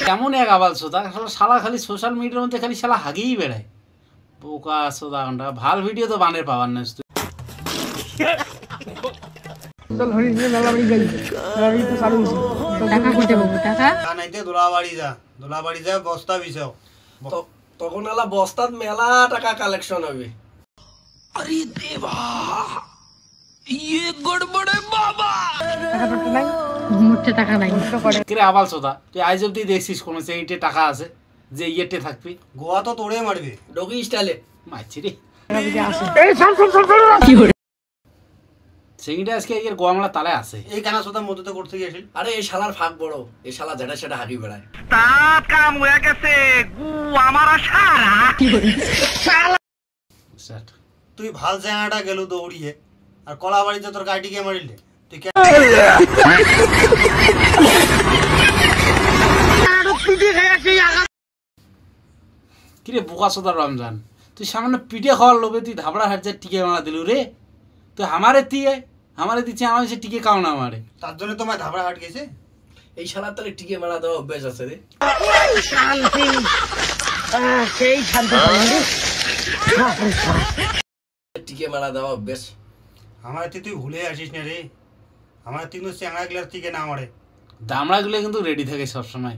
কেমন এক আবাল সোদা শালা খালি সোশ্যাল মিডিয়ার মধ্যে খালি শালা হাগিয়েই বেড়ায় বোকা সোদা ঘন্টা ভাল ভিডিও তো বানের পাবার না দোলাবাড়ি যা বস্তা বিছাও তখন আলা বস্তাত মেলা টাকা কালেকশন হবে আরে দেবা ये गड़बड़ है बाबा মুঠে টাকা নাই কিরে আবাল সোদা তুই আজ অব্দি দেখছিস কোন সেইটে টাকা আছে যে ইয়েতে থাকবি গোয়া তো তোড়ে মারবে ডগি স্টাইলে মারছি রে কি করে সেইটা আজকে এর গোয়ামলা তালে আছে এই কানা সোদা মধ্যে করতে গিয়েছিল আরে এই শালার ফাঁক বড় এই শালা যেটা সেটা হাগি বেড়ায় তার কাম হয়ে গেছে গু আমার সারা কি করে তুই ভাল জায়গাটা গেল দৌড়িয়ে আর কলাবাড়িতে তোর গাড়ি কে মারিলে তুই কিরে বোকা সোদা রমজান তুই সামান্য পিঠে খাওয়ার লোভে তুই ধাবড়া হাট যা টিকে মারা দিলু রে তুই আমারে দিচ্ছে আমার সে টিকে খাও না আমারে তার জন্য তোমার ধাবড়া হাট গেছে এই শালার তাহলে টিকে মারা দেওয়া অভ্যাস আছে রে টিকে মারা দেওয়া অভ্যাস আমার তুই ভুলে আসিস না রে আমার তিন চ্যাংড়া গ্লাস টিকে না মারে দামড়াগুলো কিন্তু রেডি থাকে সবসময়